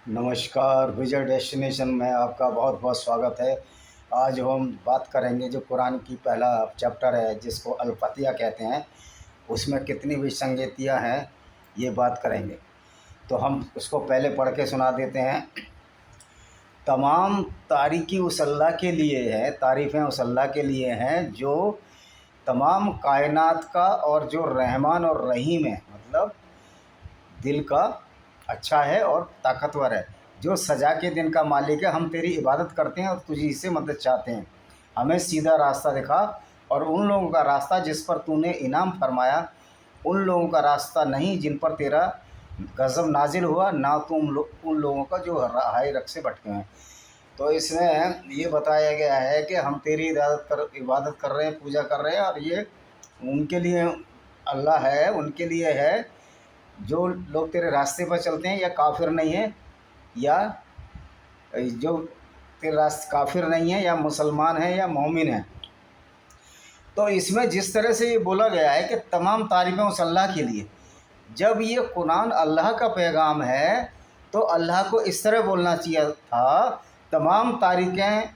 नमस्कार। विजय डेस्टिनेशन में आपका बहुत बहुत स्वागत है। आज हम बात करेंगे जो कुरान की पहला चैप्टर है जिसको अल फतिहा कहते हैं, उसमें कितनी विसंगतियाँ हैं ये बात करेंगे। तो हम उसको पहले पढ़ के सुना देते हैं। तमाम तारीकी उस अल्लाह के लिए है, तारीफ़ें उस अल्लाह के लिए हैं जो तमाम कायनात का और जो रहमान और रहीम है, मतलब दिल का अच्छा है और ताकतवर है, जो सज़ा के दिन का मालिक है। हम तेरी इबादत करते हैं और तुझी से मदद चाहते हैं। हमें सीधा रास्ता दिखा और उन लोगों का रास्ता जिस पर तूने इनाम फरमाया, उन लोगों का रास्ता नहीं जिन पर तेरा गज़ब नाजिल हुआ, ना उन लोगों का जो हाय रख से भटके हैं। तो इसमें ये बताया गया है कि हम तेरी इबादत कर रहे हैं, पूजा कर रहे हैं, और ये उनके लिए अल्लाह है, उनके लिए है जो लोग तेरे रास्ते पर चलते हैं या काफिर नहीं है, या जो तेरे रास्ते काफिर नहीं है, या मुसलमान है या मोमिन है। तो इसमें जिस तरह से ये बोला गया है कि तमाम तारीफ़ें उस अल्लाह के लिए, जब ये कुरान अल्लाह का पैगाम है तो अल्लाह को इस तरह बोलना चाहिए था, तमाम तारीफ़ें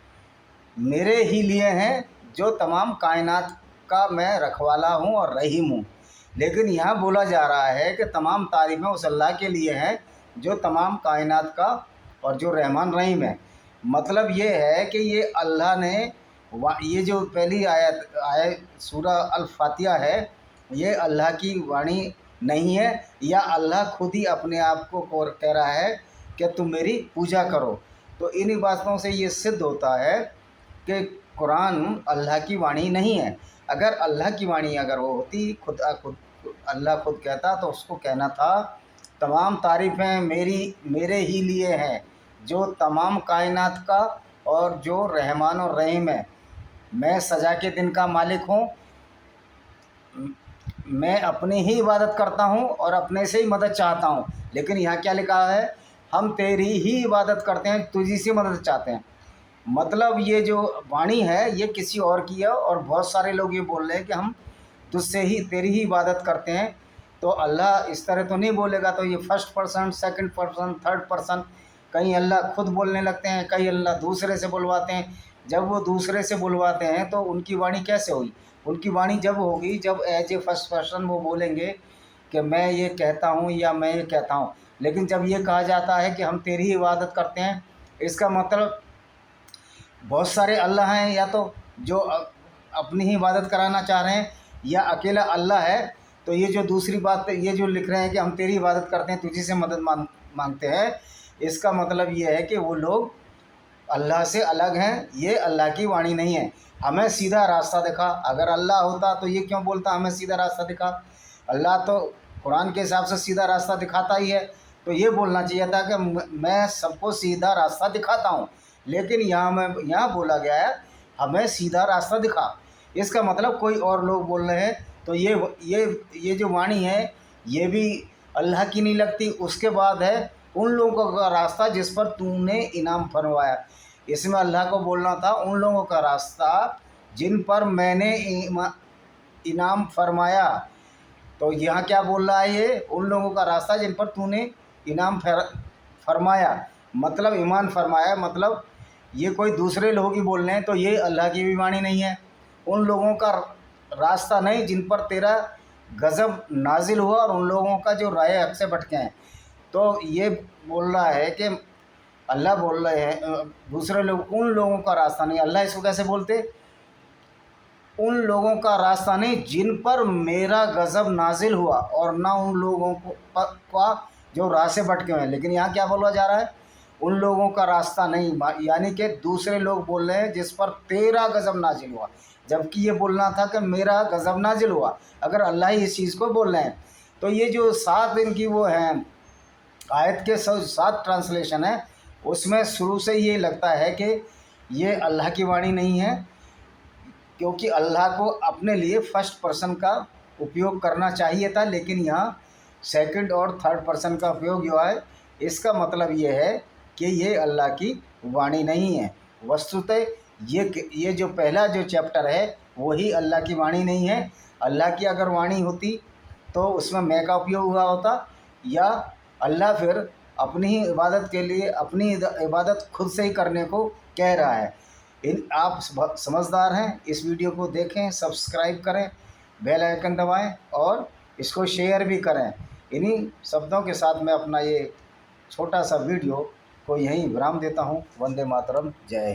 मेरे ही लिए हैं जो तमाम कायनात का मैं रखवाला हूँ और रहीम हूँ। लेकिन यहाँ बोला जा रहा है कि तमाम तारीफ़ें उस अल्लाह के लिए हैं जो तमाम कायनात का और जो रहमान रहीम है। मतलब ये है कि ये अल्लाह ने ये जो पहली आयत सूरा अल फातिहा है, ये अल्लाह की वाणी नहीं है, या अल्लाह खुद ही अपने आप को कह रहा है कि तुम मेरी पूजा करो। तो इन्हीं बातों से ये सिद्ध होता है कि कुरान अल्लाह की वाणी नहीं है। अगर अल्लाह की वाणी अगर वो होती, खुद अल्लाह खुद कहता, तो उसको कहना था तमाम तारीफ़ें मेरे ही लिए हैं जो तमाम कायनात का और जो रहमान और रहीम है। मैं सज़ा के दिन का मालिक हूँ, मैं अपनी ही इबादत करता हूँ और अपने से ही मदद चाहता हूँ। लेकिन यहाँ क्या लिखा है, हम तेरी ही इबादत करते हैं, तुझी से मदद चाहते हैं। मतलब ये जो वाणी है ये किसी और की है, और बहुत सारे लोग ये बोल रहे हैं कि हम तुझसे ही तेरी ही इबादत करते हैं। तो अल्लाह इस तरह तो नहीं बोलेगा। तो ये first person, second person, third person, कहीं अल्लाह खुद बोलने लगते हैं, कहीं अल्लाह दूसरे से बुलवाते हैं। जब वो दूसरे से बुलवाते हैं तो उनकी वाणी कैसे हुई? उनकी वाणी जब होगी जब एज ए फर्स्ट पर्सन वो बोलेंगे कि मैं ये कहता हूँ या मैं ये कहता हूँ। लेकिन जब ये कहा जाता है कि हम तेरी ही इबादत करते हैं, इसका मतलब बहुत सारे अल्लाह हैं, या तो जो अपनी ही इबादत कराना चाह रहे हैं, या अकेला अल्लाह है। तो ये जो दूसरी बात ये जो लिख रहे हैं कि हम तेरी इबादत करते हैं, तुझी से मदद मांगते हैं, इसका मतलब ये है कि वो लोग अल्लाह से अलग हैं। ये अल्लाह की वाणी नहीं है। हमें सीधा रास्ता दिखा। अगर अल्लाह होता तो ये क्यों बोलता हमें सीधा रास्ता दिखा? अल्लाह तो कुरान के हिसाब से सीधा रास्ता दिखाता ही है। तो ये बोलना चाहिए था कि मैं सबको सीधा रास्ता दिखाता हूँ। लेकिन यहाँ बोला गया है हमें सीधा रास्ता दिखा। इसका मतलब कोई और लोग बोल रहे हैं। तो ये जो वाणी है ये भी अल्लाह की नहीं लगती। उसके बाद है उन लोगों का रास्ता जिस पर तूने इनाम फरमाया। इसमें अल्लाह को बोलना था उन लोगों का रास्ता जिन पर मैंने इनाम फरमाया। तो यहाँ क्या बोल रहा है, ये उन लोगों का रास्ता जिन पर तूने इनाम फरमाया, मतलब ईमान फरमाया। मतलब ये कोई दूसरे लोग ही बोल रहे हैं, तो ये अल्लाह की भी वाणी नहीं है। उन लोगों का रास्ता नहीं जिन पर तेरा गज़ब नाजिल हुआ, और उन लोगों का जो राय हक से भटके हैं। तो ये बोल रहा है कि अल्लाह बोल रहे हैं दूसरे लोग, उन लोगों का रास्ता नहीं। अल्लाह इसको कैसे बोलते? उन लोगों का रास्ता नहीं जिन पर मेरा गज़ब नाजिल हुआ, और ना उन लोगों का जो राह से भटके हुए हैं। लेकिन यहाँ क्या बोला जा रहा है, उन लोगों का रास्ता नहीं, यानी कि दूसरे लोग बोल रहे हैं जिस पर तेरा गज़ब नाजिल हुआ, जबकि ये बोलना था कि मेरा गज़ब नाजिल हुआ। अगर अल्लाह ही इस चीज़ को बोल रहे हैं, तो ये जो 7 इनकी वो हैं आयत के 7 ट्रांसलेशन है, उसमें शुरू से ये लगता है कि ये अल्लाह की वाणी नहीं है, क्योंकि अल्लाह को अपने लिए फर्स्ट पर्सन का उपयोग करना चाहिए था। लेकिन यहाँ सेकंड और थर्ड पर्सन का उपयोग हुआ है। इसका मतलब ये है कि ये अल्लाह की वाणी नहीं है। वस्तुतः ये जो पहला जो चैप्टर है वही अल्लाह की वाणी नहीं है। अल्लाह की अगर वाणी होती तो उसमें मैं का उपयोग हुआ होता, या अल्लाह फिर अपनी ही इबादत के लिए अपनी इबादत खुद से ही करने को कह रहा है। आप समझदार हैं, इस वीडियो को देखें, सब्सक्राइब करें, बेल आइकन दबाएं और इसको शेयर भी करें। इन्हीं शब्दों के साथ मैं अपना ये छोटा सा वीडियो को यहीं विराम देता हूँ। वंदे मातरम, जय हिंद।